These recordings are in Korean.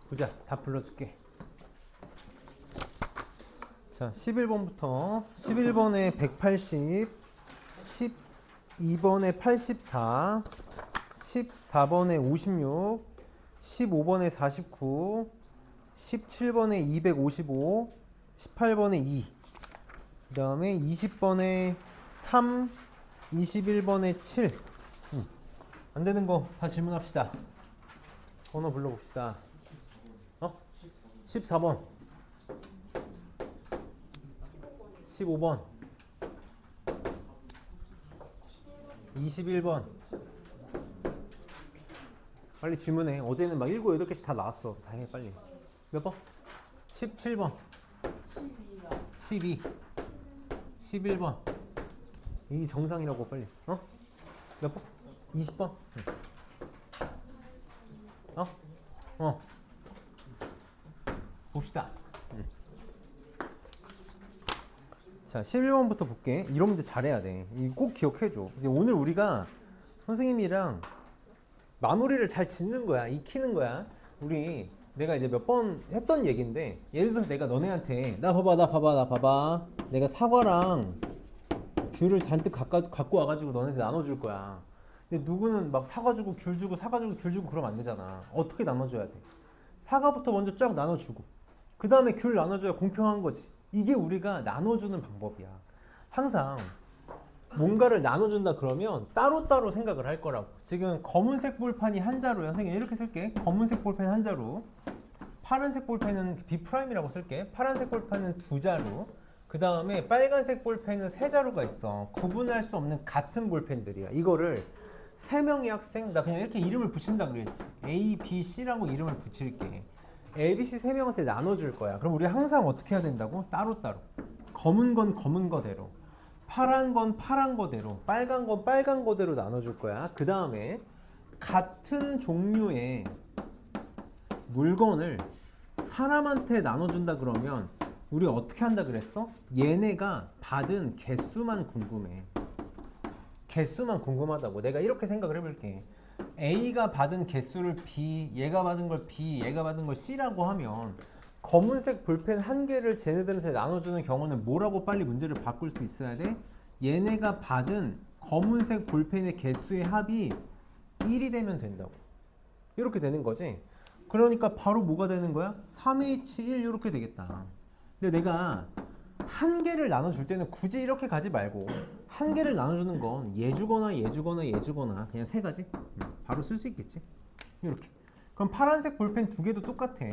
보자. 다 불러줄게. 자, 11번부터 11번에 180, 12번에 84, 14번에 56, 15번에 49, 17번에 255, 18번에 2, 그 다음에 20번에 3, 21번에 7. 안 되는 거 다 질문합시다. 번호 불러봅시다. 14번, 15번, 21번. 빨리 질문해. 어제는 막 7, 8개씩 다 나왔어. 다 해, 빨리. 몇 번? 17번, 12, 11번. 이 정상이라고 빨리. 몇 번? 20번. 봅시다. 자, 11번부터 볼게. 이런 문제 잘해야 돼. 이거 꼭 기억해줘. 오늘 우리가 선생님이랑 마무리를 잘 짓는 거야. 익히는 거야. 내가 이제 몇 번 했던 얘기인데, 예를 들어서 내가 너네한테, 나 봐봐. 내가 사과랑 귤을 잔뜩 갖고 와가지고 너네한테 나눠줄 거야. 근데 누구는 막 사과 주고 귤 주고 사과 주고 귤 주고 그러면 안 되잖아. 어떻게 나눠줘야 돼? 사과부터 먼저 쫙 나눠주고, 그 다음에 귤 나눠줘야 공평한 거지. 이게 우리가 나눠주는 방법이야. 항상 뭔가를 나눠준다 그러면 따로따로 생각을 할 거라고. 지금 검은색 볼펜이 한 자루야. 선생님 이렇게 쓸게. 검은색 볼펜 한 자루, 파란색 볼펜은 B'이라고 쓸게. 파란색 볼펜은 두 자루, 그 다음에 빨간색 볼펜은 세 자루가 있어. 구분할 수 없는 같은 볼펜들이야. 이거를 세 명의 학생, 나 그냥 이렇게 이름을 붙인다 그랬지. A, B, C라고 이름을 붙일게. A, B, C 세 명한테 나눠줄 거야. 그럼 우리 항상 어떻게 해야 된다고? 따로따로. 검은 건 검은 거대로, 파란 건 파란 거대로, 빨간 건 빨간 거대로 나눠줄 거야. 그 다음에 같은 종류의 물건을 사람한테 나눠준다 그러면 우리 어떻게 한다 그랬어? 얘네가 받은 개수만 궁금해. 개수만 궁금하다고. 내가 이렇게 생각을 해볼게. A가 받은 개수를 B, 얘가 받은 걸 B, 얘가 받은 걸 C라고 하면 검은색 볼펜 한 개를 쟤네들한테 나눠주는 경우는 뭐라고 빨리 문제를 바꿀 수 있어야 돼? 얘네가 받은 검은색 볼펜의 개수의 합이 1이 되면 된다고. 이렇게 되는 거지. 그러니까 바로 뭐가 되는 거야? 3H1 이렇게 되겠다. 근데 내가 한 개를 나눠줄 때는 굳이 이렇게 가지 말고, 한 개를 나눠주는 건 얘 주거나 얘 주거나 얘 주거나 그냥 세 가지 바로 쓸 수 있겠지. 이렇게. 그럼 파란색 볼펜 두 개도 똑같아.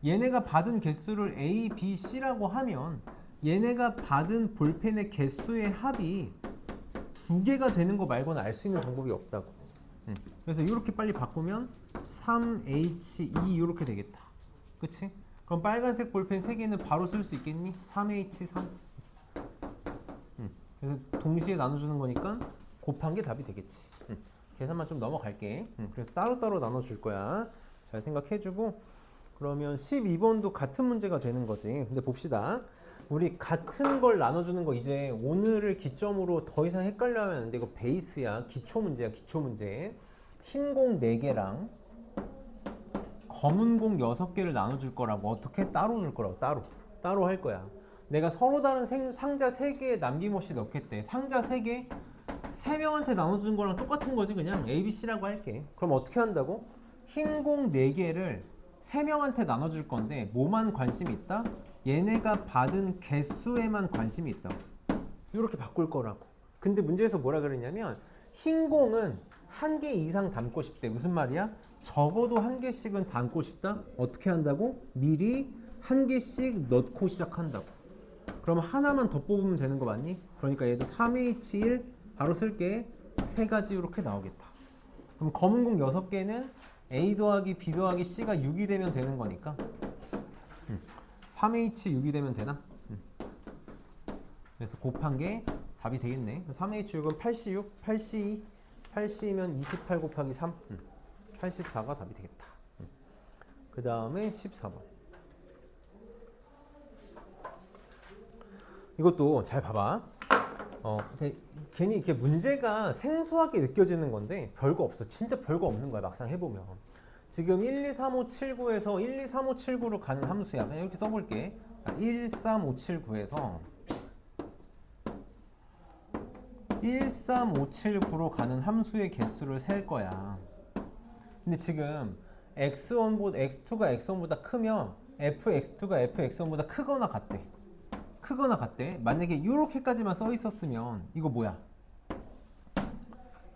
얘네가 받은 개수를 A, B, C라고 하면 얘네가 받은 볼펜의 개수의 합이 두 개가 되는 거 말고는 알 수 있는 방법이 없다고. 그래서 이렇게 빨리 바꾸면 3H2 이렇게 되겠다. 그치? 그럼 빨간색 볼펜 3개는 바로 쓸 수 있겠니? 3H3. 그래서 동시에 나눠주는 거니까 곱한 게 답이 되겠지. 계산만 좀 넘어갈게. 그래서 따로따로 나눠줄 거야. 잘 생각해주고. 그러면 12번도 같은 문제가 되는 거지. 근데 봅시다. 우리 같은 걸 나눠주는 거 이제 오늘을 기점으로 더 이상 헷갈려하면 안 돼. 이거 베이스야. 기초 문제야. 기초 문제. 흰 공 4개랑 검은 공 6개를 나눠줄 거라고. 어떻게? 따로 줄 거라고. 따로 할 거야. 내가 서로 다른 상자 3개에 남김없이 넣겠대. 상자 3개 3명한테 나눠준 거랑 똑같은 거지. 그냥 A, B, C라고 할게. 그럼 어떻게 한다고? 흰 공 4개를 3명한테 나눠줄 건데 뭐만 관심이 있다? 얘네가 받은 개수에만 관심이 있다고. 이렇게 바꿀 거라고. 근데 문제에서 뭐라 그랬냐면 흰 공은 1개 이상 담고 싶대. 무슨 말이야? 적어도 1개씩은 담고 싶다? 어떻게 한다고? 미리 1개씩 넣고 시작한다고. 그럼 하나만 더 뽑으면 되는 거 맞니? 그러니까 얘도 3H1 바로 쓸게. 3가지 이렇게 나오겠다. 그럼 검은 공 6개는 A 더하기 B 더하기 C가 6이 되면 되는 거니까 3H6이 되면 되나? 그래서 곱한 게 답이 되겠네. 3H6은 86, 82, 82면 28 곱하기 3, 84가 답이 되겠다. 그 다음에 14번. 이것도 잘 봐봐. 괜히 이렇게 문제가 생소하게 느껴지는 건데 별거 없어. 진짜 별거 없는 거야. 막상 해보면. 지금 1, 2, 3, 5, 7, 9에서 1, 2, 3, 5, 7, 9로 가는 함수야. 그냥 이렇게 써볼게. 1, 3, 5, 7, 9에서 1, 3, 5, 7, 9로 가는 함수의 개수를 셀 거야. 근데 지금 x2가 x1보다 크면 fx2가 fx1보다 크거나 같대. 크거나 같대. 만약에 이렇게까지만 써 있었으면 이거 뭐야?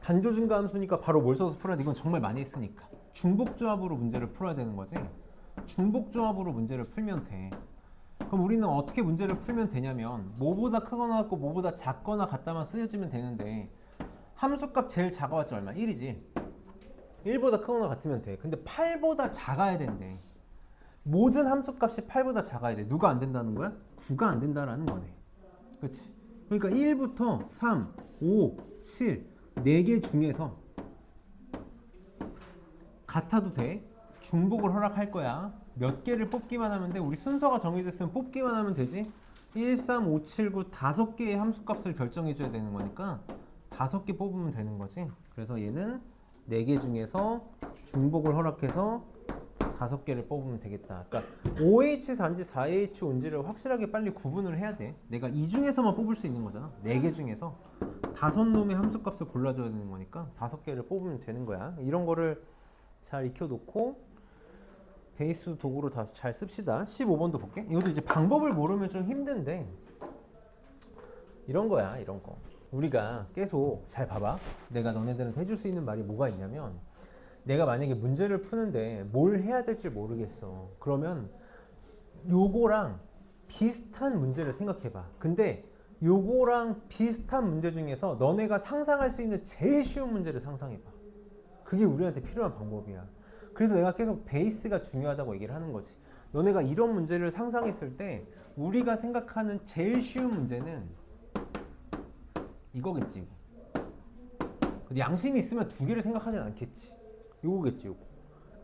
단조 증가 함수니까 바로 뭘 써서 풀어야 돼? 이건 정말 많이 했으니까. 중복조합으로 문제를 풀어야 되는 거지. 중복조합으로 문제를 풀면 돼. 그럼 우리는 어떻게 문제를 풀면 되냐면 뭐보다 크거나 같고 뭐보다 작거나 같다만 쓰여지면 되는데 함수값 제일 작아봤자 얼마? 1이지. 1보다 크거나 같으면 돼. 근데 8보다 작아야 된대. 모든 함수값이 8보다 작아야 돼. 누가 안 된다는 거야? 9가 안 된다라는 거네. 그렇지? 그러니까 1부터 3, 5, 7, 4개 중에서 같아도 돼. 중복을 허락할 거야. 몇 개를 뽑기만 하면 돼. 우리 순서가 정해졌으면 뽑기만 하면 되지. 1, 3, 5, 7, 9 5개의 함수값을 결정해 줘야 되는 거니까 5개 뽑으면 되는 거지. 그래서 얘는 4개 중에서 중복을 허락해서 5개를 뽑으면 되겠다. 그러니까 OH4인지 4H5인지를 확실하게 빨리 구분을 해야 돼. 내가 이 중에서만 뽑을 수 있는 거잖아. 4개 중에서 5놈의 함수값을 골라줘야 되는 거니까 5개를 뽑으면 되는 거야. 이런 거를 잘 익혀놓고 베이스 도구로 다 잘 씁시다. 15번도 볼게. 이것도 이제 방법을 모르면 좀 힘든데 이런 거야. 이런 거 우리가 계속 잘 봐봐. 내가 너네들한테 해줄 수 있는 말이 뭐가 있냐면 내가 만약에 문제를 푸는데 뭘 해야 될지 모르겠어. 그러면 요거랑 비슷한 문제를 생각해봐. 근데 요거랑 비슷한 문제 중에서 너네가 상상할 수 있는 제일 쉬운 문제를 상상해봐. 그게 우리한테 필요한 방법이야. 그래서 내가 계속 베이스가 중요하다고 얘기를 하는 거지. 너네가 이런 문제를 상상했을 때 우리가 생각하는 제일 쉬운 문제는 이거겠지. 근데 양심이 있으면 2개를 생각하진 않겠지. 요거겠지. 요거.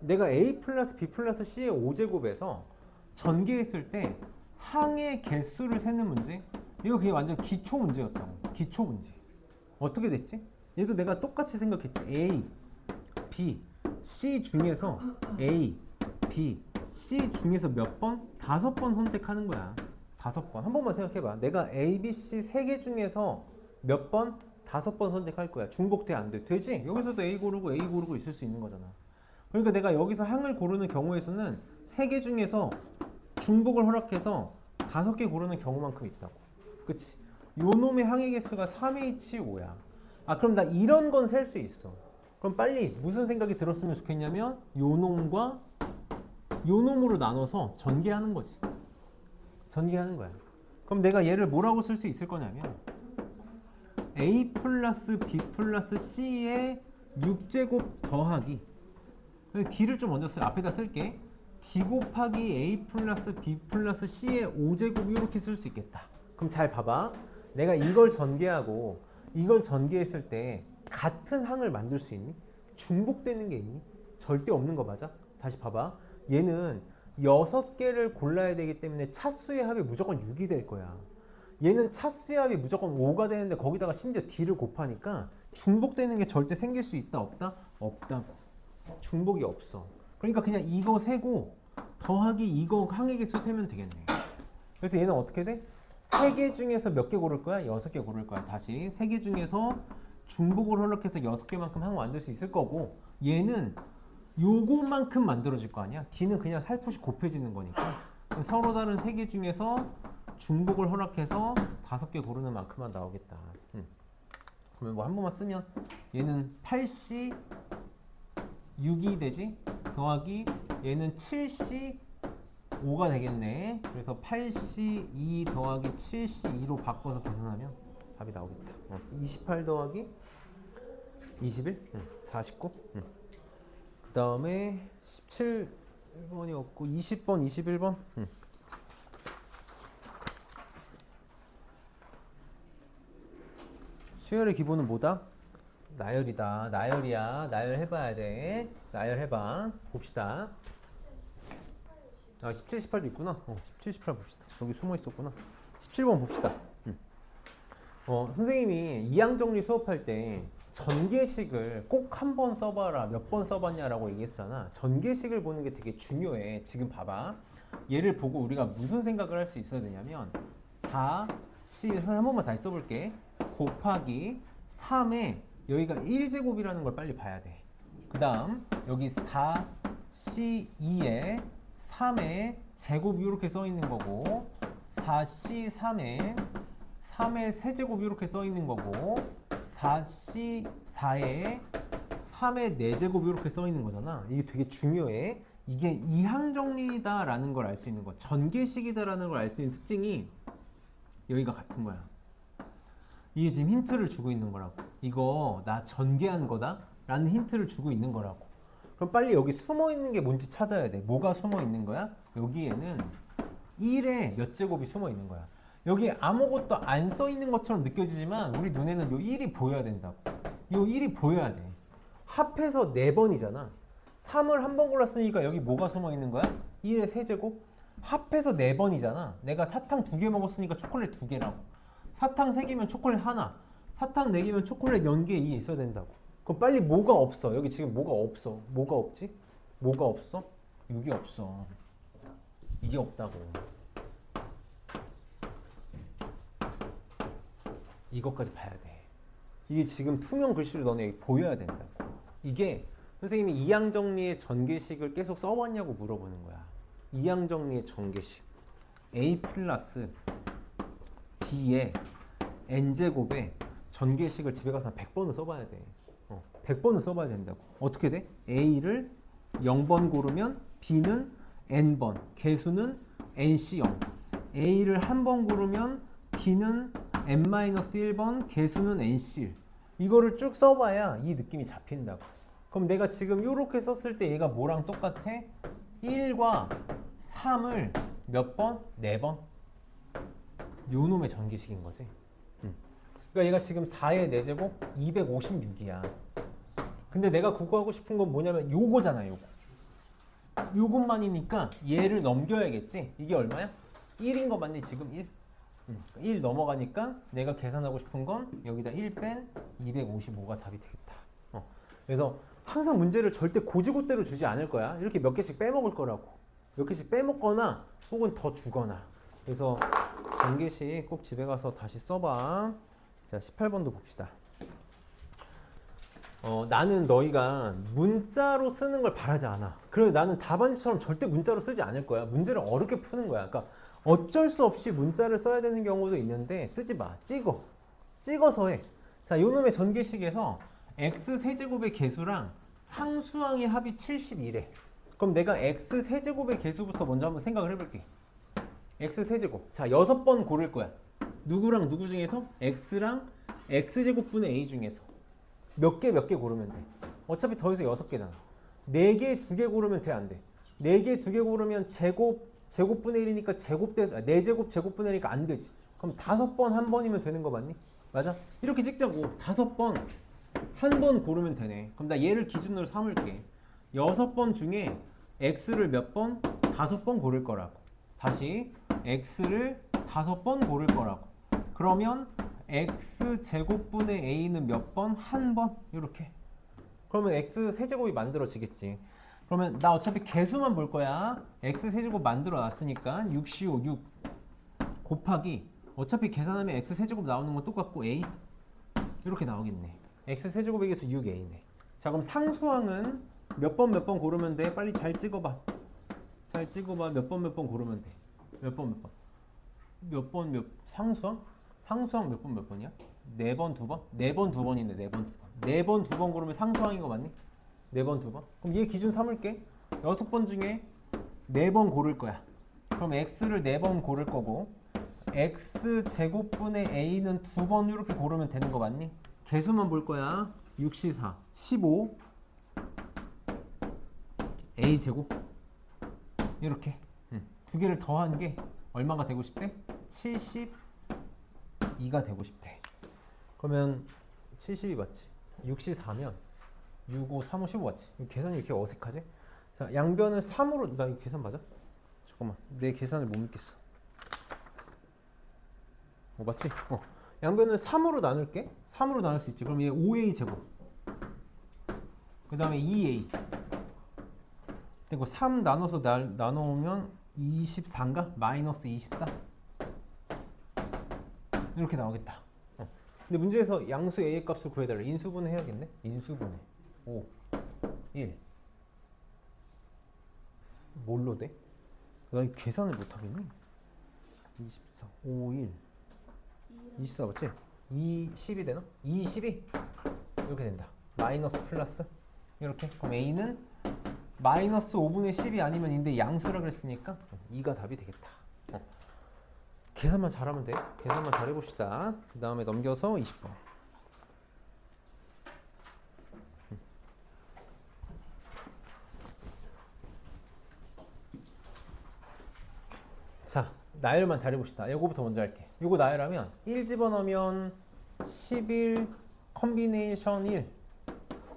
내가 A 플러스 B 플러스 C의 5제곱에서 전개했을 때 항의 개수를 세는 문제. 이거 그게 완전 기초 문제였다고. 기초 문제. 어떻게 됐지? 얘도 내가 똑같이 생각했지. A, B, C 중에서 A, B, C 중에서 몇 번? 5번 선택하는 거야. 5번. 한 번만 생각해봐. 내가 A, B, C 3개 중에서 몇 번? 5번 선택할 거야. 중복돼 안 돼? 되지? 여기서도 A 고르고 있을 수 있는 거잖아. 그러니까 내가 여기서 항을 고르는 경우의 수는 3개 중에서 중복을 허락해서 5개 고르는 경우만큼 있다고. 그치? 요 놈의 항의 개수가 3H5야. 아, 그럼 나 이런 건 셀 수 있어. 그럼 빨리 무슨 생각이 들었으면 좋겠냐면 요 놈과 요 놈으로 나눠서 전개하는 거지. 전개하는 거야. 그럼 내가 얘를 뭐라고 쓸 수 있을 거냐면 A 플러스 B 플러스 C의 6제곱 더하기 D를 좀 먼저 앞에다 쓸게. D 곱하기 A 플러스 B 플러스 C의 5제곱 이렇게 쓸 수 있겠다. 그럼 잘 봐봐. 내가 이걸 전개하고 이걸 전개했을 때 같은 항을 만들 수 있니? 중복되는 게 있니? 절대 없는 거 맞아? 다시 봐봐. 얘는 6개를 골라야 되기 때문에 차수의 합이 무조건 6이 될 거야. 얘는 차수의 합이 무조건 5가 되는데 거기다가 심지어 D를 곱하니까 중복되는 게 절대 생길 수 있다 없다? 없다. 중복이 없어. 그러니까 그냥 이거 세고 더하기 이거 항의 개수 세면 되겠네. 그래서 얘는 어떻게 돼? 3개 중에서 몇 개 고를 거야? 6개 고를 거야. 다시 3개 중에서 중복을 허락해서 6개만큼 항 만들 수 있을 거고 얘는 요거만큼 만들어질 거 아니야? D는 그냥 살포시 곱해지는 거니까 서로 다른 3개 중에서 중복을 허락해서 5개 고르는 만큼만 나오겠다. 그러면 뭐 한 번만 쓰면 얘는 8C 6이 되지? 더하기 얘는 7C 5가 되겠네. 그래서 8C 2 더하기 7C 2로 바꿔서 계산하면 답이 나오겠다. 28 더하기 21? 49? 그 다음에 17번이 없고 20번, 21번? 수열의 기본은 뭐다? 나열이다. 나열이야. 나열 해봐야 돼. 나열 해봐. 봅시다. 아, 17, 18도 있구나. 17, 18 봅시다. 저기 숨어 있었구나. 17번 봅시다. 선생님이 이항정리 수업할 때 전개식을 꼭 한 번 써봐라, 몇 번 써봤냐라고 얘기했잖아. 전개식을 보는 게 되게 중요해. 지금 봐봐. 얘를 보고 우리가 무슨 생각을 할 수 있어야 되냐면 4C 한 번만 다시 써볼게. 곱하기 3에 여기가 1제곱이라는 걸 빨리 봐야 돼. 그 다음 여기 4C2에 3의 제곱이 이렇게 써 있는 거고 4C3에 3의 세제곱이 이렇게 써 있는 거고 4C4에 3의 4제곱이 이렇게 써 있는 거잖아. 이게 되게 중요해. 이게 이항정리다라는 걸 알 수 있는 거, 전개식이다라는 걸 알 수 있는 특징이 여기가 같은 거야. 이게 지금 힌트를 주고 있는 거라고. 이거 나 전개한 거다 라는 힌트를 주고 있는 거라고. 그럼 빨리 여기 숨어 있는 게 뭔지 찾아야 돼. 뭐가 숨어 있는 거야? 여기에는 1의 몇 제곱이 숨어 있는 거야. 여기 아무것도 안 써 있는 것처럼 느껴지지만 우리 눈에는 요 1이 보여야 된다고. 요 1이 보여야 돼. 합해서 4번이잖아. 3을 한 번 골랐으니까 여기 뭐가 숨어 있는 거야? 1의 세제곱? 합해서 4번이잖아. 내가 사탕 2개 먹었으니까 초콜릿 2개라고. 사탕 3개면 초콜릿 하나. 사탕 4개면 초콜릿 연계 2 있어야 된다고. 그럼 빨리 뭐가 없어? 여기 지금 뭐가 없어? 뭐가 없지? 뭐가 없어? 여기 없어. 이게 없다고. 이것까지 봐야 돼. 이게 지금 투명 글씨로 너네 여기 보여야 된다고. 이게 선생님이 이항정리의 전개식을 계속 써봤냐고 물어보는 거야. 이항정리의 전개식. A 플러스 B의 N제곱의 전개식을 집에 가서 한 100번은 써봐야 돼. 100번은 써봐야 된다고. 어떻게 돼? A를 0번 고르면 B는 N번, 개수는 NC0. A를 한 번 고르면 B는 N-1번, 개수는 NC1. 이거를 쭉 써봐야 이 느낌이 잡힌다고. 그럼 내가 지금 이렇게 썼을 때 얘가 뭐랑 똑같아? 1과 3을 몇 번? 4번? 요 놈의 전개식인 거지. 그러니까 얘가 지금 4의 4제곱 256이야. 근데 내가 구구하고 싶은 건 뭐냐면 요거잖아, 요거. 요것만이니까 얘를 넘겨야겠지. 이게 얼마야? 1인 거 맞니? 지금 1? 1 넘어가니까 내가 계산하고 싶은 건 여기다 1 뺀 255가 답이 되겠다. 그래서 항상 문제를 절대 고지고대로 주지 않을 거야. 이렇게 몇 개씩 빼먹을 거라고. 몇 개씩 빼먹거나 혹은 더 주거나. 그래서 전개식 꼭 집에 가서 다시 써봐. 자, 18번도 봅시다. 나는 너희가 문자로 쓰는 걸 바라지 않아. 그래서 나는 답안지처럼 절대 문자로 쓰지 않을 거야. 문제를 어렵게 푸는 거야. 그러니까 어쩔 수 없이 문자를 써야 되는 경우도 있는데 쓰지 마. 찍어서 해. 자, 요놈의 전개식에서 x 세제곱의 개수랑 상수항의 합이 71에. 그럼 내가 x 세제곱의 개수부터 먼저 한번 생각을 해볼게. x 세제곱. 자, 6번 고를 거야. 누구랑 누구 중에서? x랑 x제곱분의 a 중에서. 몇 개 고르면 돼. 어차피 더해서 6개잖아. 4개, 2개 고르면 돼, 안 돼? 4개, 2개 고르면 제곱분의 1이니까 4제곱 제곱분의 1이니까 안 되지. 그럼 5번 한 번이면 되는 거 맞니? 맞아? 이렇게 찍자고. 5번 한 번 고르면 되네. 그럼 나 얘를 기준으로 삼을게. 6번 중에 x를 몇 번? 5번 고를 거라고. 다시 x를 5번 고를 거라고. 그러면 x 제곱분의 a는 몇 번? 한 번? 이렇게. 그러면 x 세제곱이 만들어지겠지. 그러면 나 어차피 개수만 볼 거야. x 세제곱 만들어 놨으니까 6, 15, 6 곱하기 어차피 계산하면 x 세제곱 나오는 건 똑같고 a 이렇게 나오겠네. x 세제곱의 개수 6a네. 자, 그럼 상수항은 몇 번 고르면 돼? 빨리 잘 찍어봐. 몇 번 고르면 돼. 상수항? 상수항 몇 번이야? 4번 2번? 4번 2번인데 4번 2번. 4번 2번 고르면 상수항인 거 맞니? 4번 2번? 그럼 얘 기준 삼을게. 6번 중에 4번 고를 거야. 그럼 x를 4번 고를 거고 x 제곱분의 a는 2번 이렇게 고르면 되는 거 맞니? 개수만 볼 거야. 6, 4, 15 a 제곱 이렇게 2개를 더한 게 얼마가 되고 싶대? 72가 되고 싶대. 그러면 72 맞지? 6, 4면 6, 5, 3, 5, 15 맞지? 계산이 이렇게 어색하지? 자, 양변을 3으로 나 이거 계산 맞아? 잠깐만, 내 계산을 못 믿겠어. 맞지? 양변을 3으로 나눌게. 3으로 나눌 수 있지. 그럼 얘 5a 제곱. 그 다음에 2a. 그리고 3 나눠서 나눠오면 24인가? 마이너스 24. 이렇게 나오겠다. 근데 문제에서 양수 a의 값을 구해달라. 인수분해 해야겠네. 인수분해. 5, 1. 뭘로 돼? 나 계산을 못하겠니? 24, 5, 1. 24 맞지? 2, 10이 되나? 2, 12? 이렇게 된다. 마이너스 플러스 이렇게. 그럼 a는 마이너스 5분의 10이 아니면 인데 양수라 그랬으니까 2가 답이 되겠다. 계산만 잘하면 돼. 계산만 잘해봅시다. 그 다음에 넘겨서 20번. 자, 나열만 잘해봅시다. 이거부터 먼저 할게. 이거 나열하면 1 집어넣으면 11 컨비네이션 1,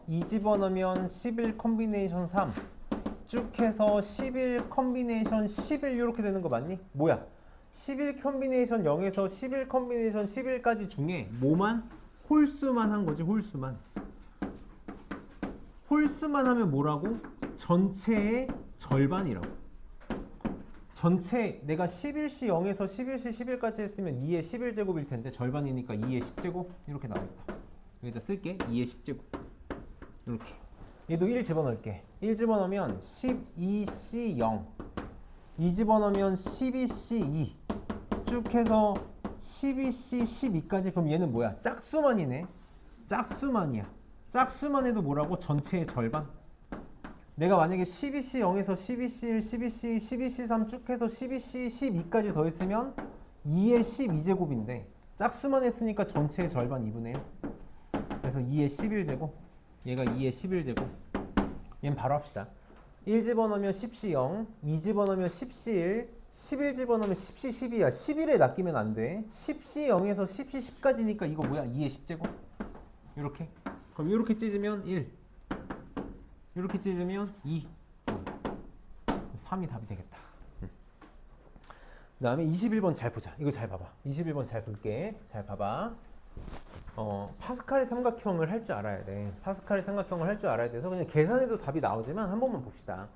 2 집어넣으면 11 컨비네이션 3, 쭉 해서 11 컨비네이션 11 이렇게 되는 거 맞니? 뭐야? 11 컨비네이션 0에서 11 컨비네이션 11까지 중에 뭐만? 홀수만 한 거지. 홀수만. 홀수만 하면 뭐라고? 전체의 절반이라고. 전체 내가 11시 0에서 11시 11까지 했으면 2의 11제곱일 텐데 절반이니까 2의 10제곱 이렇게 나오겠다. 여기다 쓸게. 2의 10제곱 이렇게. 얘도 1 집어넣을게. 1 집어넣으면 12C 0, 2 집어넣으면 12C 2, 쭉 해서 12C 12까지. 그럼 얘는 뭐야? 짝수만이네. 짝수만이야. 짝수만 해도 뭐라고? 전체의 절반. 내가 만약에 12C 0에서 12C 1, 12C 2, 12C 3 쭉 해서 12C 12까지 더했으면 2의 12제곱인데 짝수만 했으니까 전체의 절반 2분의 1. 그래서 2의 11제곱. 얘가 2의 11제곱. 얘는 바로 합시다. 1 집어넣으면 10C 0, 2 집어넣으면 10C 1, 11 집어넣으면 10C 12야. 11에 낚이면 안 돼. 10C 0에서 10C 10까지니까 이거 뭐야? 2의 10제곱. 이렇게. 그럼 이렇게 찢으면 1. 이렇게 찢으면 2. 3이 답이 되겠다. 그 다음에 21번 잘 보자. 이거 잘 봐봐. 21번 잘 볼게. 잘 봐봐. 파스칼의 삼각형을 할 줄 알아야 돼. 파스칼의 삼각형을 할 줄 알아야 돼서 그냥 계산해도 답이 나오지만 한 번만 봅시다.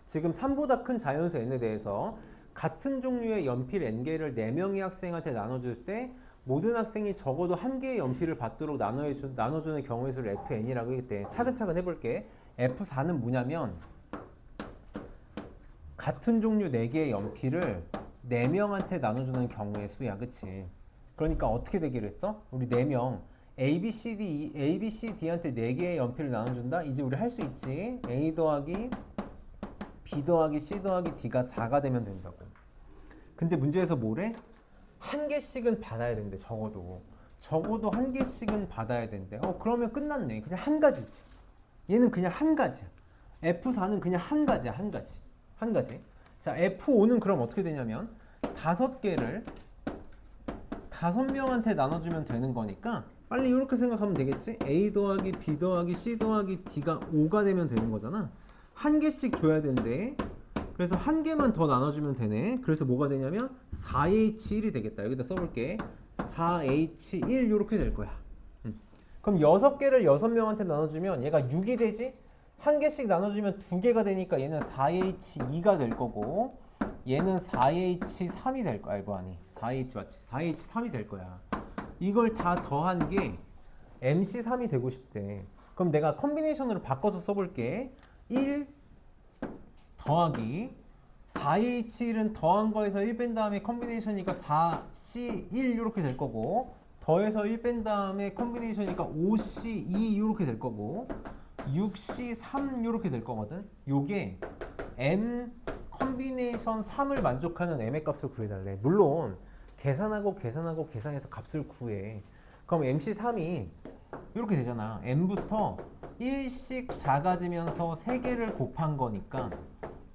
지금 3보다 큰 자연수 n에 대해서 같은 종류의 연필 n개를 4명의 학생한테 나눠줄 때 모든 학생이 적어도 한 개의 연필을 받도록 나눠주는 경우의 수를 fn이라고 하기 때문에 차근차근 해볼게. F4는 뭐냐면 같은 종류 4개의 연필을 4명한테 나눠주는 경우의 수야. 그치? 그러니까 어떻게 되기로 했어? 우리 4명 A, B, C, D한테 4개의 연필을 나눠준다? 이제 우리 할 수 있지. A 더하기 B 더하기 C 더하기 D가 4가 되면 된다고. 근데 문제에서 뭐래? 한 개씩은 받아야 된대. 적어도 한 개씩은 받아야 된대. 그러면 끝났네. 그냥 한 가지지. 얘는 그냥 한 가지야. F4는 그냥 한 가지야. 한 가지. 자, F5는 그럼 어떻게 되냐면 5개를 5명한테 나눠주면 되는 거니까 빨리 이렇게 생각하면 되겠지? A 더하기 B 더하기 C 더하기 D가 5가 되면 되는 거잖아. 한 개씩 줘야 된대. 그래서 한 개만 더 나눠주면 되네. 그래서 뭐가 되냐면 4H1이 되겠다. 여기다 써볼게. 4H1 이렇게 될 거야. 그럼 6개를 6명한테 나눠주면 얘가 6이 되지? 한 개씩 나눠주면 2개가 되니까 얘는 4H2가 될 거고 얘는 4H3이 될 거야. 이거 아니 4H 맞지? 4H3이 될 거야. 이걸 다 더한 게 MC3이 되고 싶대. 그럼 내가 컨비네이션으로 바꿔서 써볼게. 1 더하기 4H1은 더한 거에서 1 뺀 다음에 컨비네이션이니까 4C1 이렇게 될 거고 더해서 1 뺀 다음에 컨비네이션이니까 5C2 이렇게 될 거고 6C3 이렇게 될 거거든. 요게 M 컨비네이션 3을 만족하는 M의 값을 구해달래. 물론 계산해서 값을 구해. 그럼 MC3이 이렇게 되잖아. M부터 1씩 작아지면서 3개를 곱한 거니까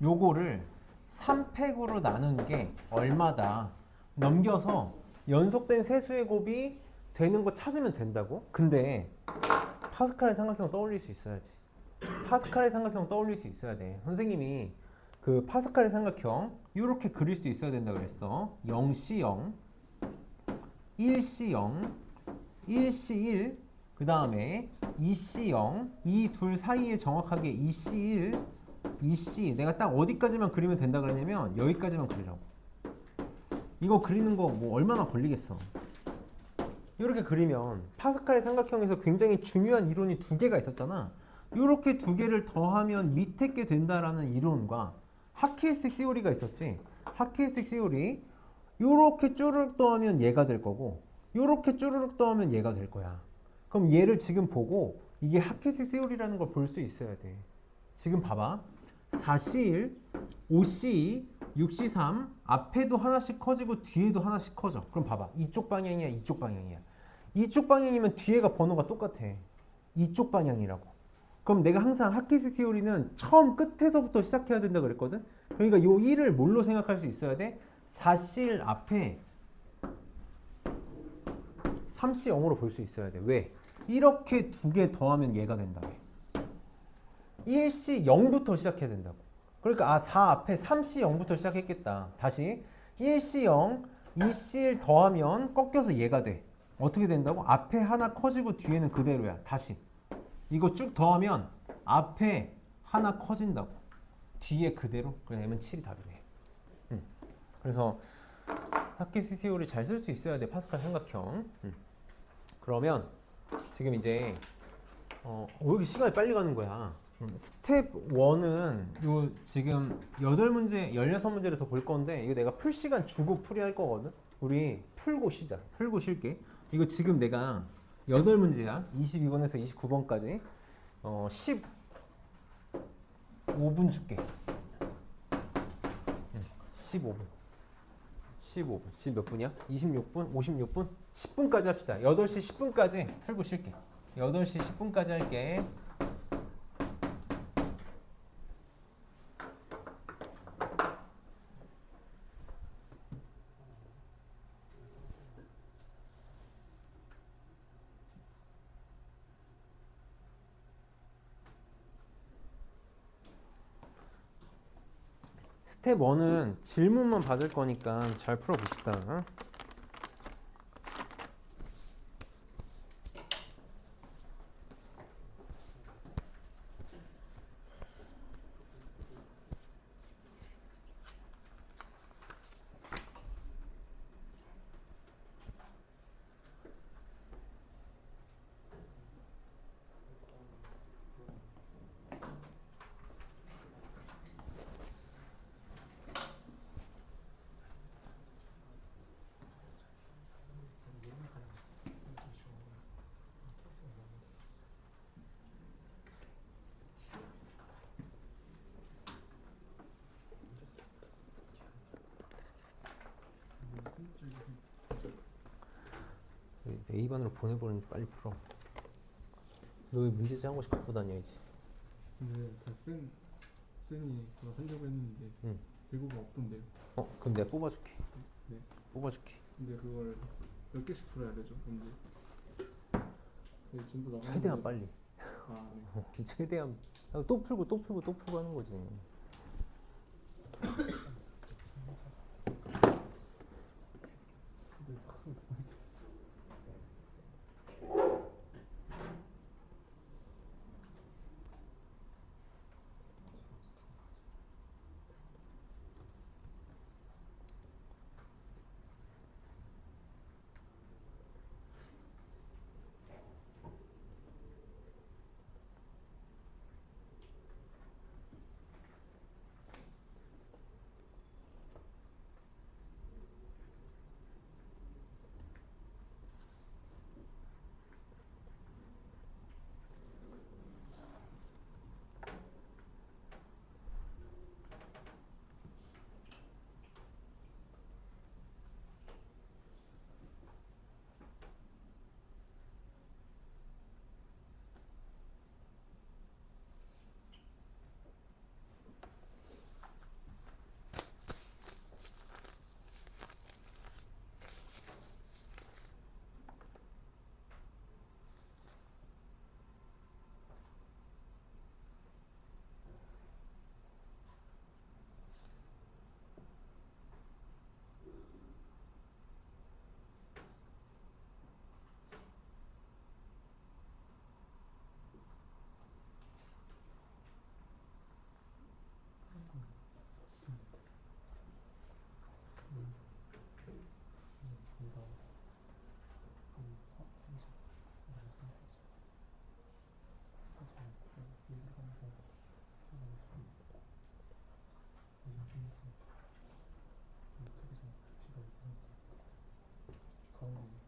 요거를 3팩으로 나눈 게 얼마다 넘겨서 연속된 세수의 곱이 되는 거 찾으면 된다고? 근데 파스칼의 삼각형 떠올릴 수 있어야지. 파스칼의 삼각형 떠올릴 수 있어야 돼. 선생님이 그 파스칼의 삼각형 이렇게 그릴 수 있어야 된다 그랬어. 0C0, 1C0, 1C1 그 다음에 2C0 이 둘 사이에 정확하게 2C1 2C 내가 딱 어디까지만 그리면 된다 그러냐면 여기까지만 그리라고. 이거 그리는 거 뭐 얼마나 걸리겠어. 이렇게 그리면 파스칼의 삼각형에서 굉장히 중요한 이론이 두 개가 있었잖아. 이렇게 두 개를 더하면 밑에 게 된다라는 이론과 하키에스틱 시오리가 있었지. 하키에스틱 시오리 이렇게 쭈르륵 더하면 얘가 될 거고 이렇게 쭈르륵 더하면 얘가 될 거야. 그럼 얘를 지금 보고 이게 하키에스틱 시오리라는 걸 볼 수 있어야 돼. 지금 봐봐. 4C1, 5C2, 6C3 앞에도 하나씩 커지고 뒤에도 하나씩 커져. 그럼 봐봐. 이쪽 방향이야, 이쪽 방향이야. 이쪽 방향이면 뒤에가 번호가 똑같아. 이쪽 방향이라고. 그럼 내가 항상 하키스 티오리는 처음 끝에서부터 시작해야 된다 그랬거든. 그러니까 요 1을 뭘로 생각할 수 있어야 돼? 4C1 앞에 3C0으로 볼 수 있어야 돼. 왜? 이렇게 두 개 더하면 얘가 된다. 1C0부터 시작해야 된다고. 그러니까 4 앞에 3C0부터 시작했겠다. 다시 1C0, 2C1 더하면 꺾여서 얘가 돼. 어떻게 된다고? 앞에 하나 커지고 뒤에는 그대로야. 다시 이거 쭉 더하면 앞에 하나 커진다고. 뒤에 그대로. 그러면 7이 답이네. 그래서 하키스 티오리 잘 쓸 수 있어야 돼. 파스칼 삼각형. 그러면 지금 이제 왜 이렇게 시간이 빨리 가는 거야? 스텝 1은 요 지금 8문제, 16문제를 더 볼 건데 이거 내가 풀 시간 주고 풀이할 거거든. 우리 풀고 쉬자. 풀고 쉴게. 이거 지금 내가 8문제야. 22번에서 29번까지 15분 줄게. 15분. 15분. 지금 몇 분이야? 26분? 56분? 10분까지 합시다. 8시 10분까지 풀고 쉴게. 8시 10분까지 할게. 스텝 1은 질문만 받을 거니까 잘 풀어봅시다. A반으로 보내버리니 빨리 풀어. 너 왜 문제지 한 곳씩 갖고 다녀야지. 근데 쌤이 그거 하려고 했는데 재고가 없던데요. 그럼 내가 뽑아줄게. 네. 뽑아줄게. 근데 그걸 몇 개씩 풀어야 되죠? 근데 네, 진도 나가는데 최대한 빨리. 네. 최대한 또 풀고 또 풀고 또 풀고 하는 거지. 어.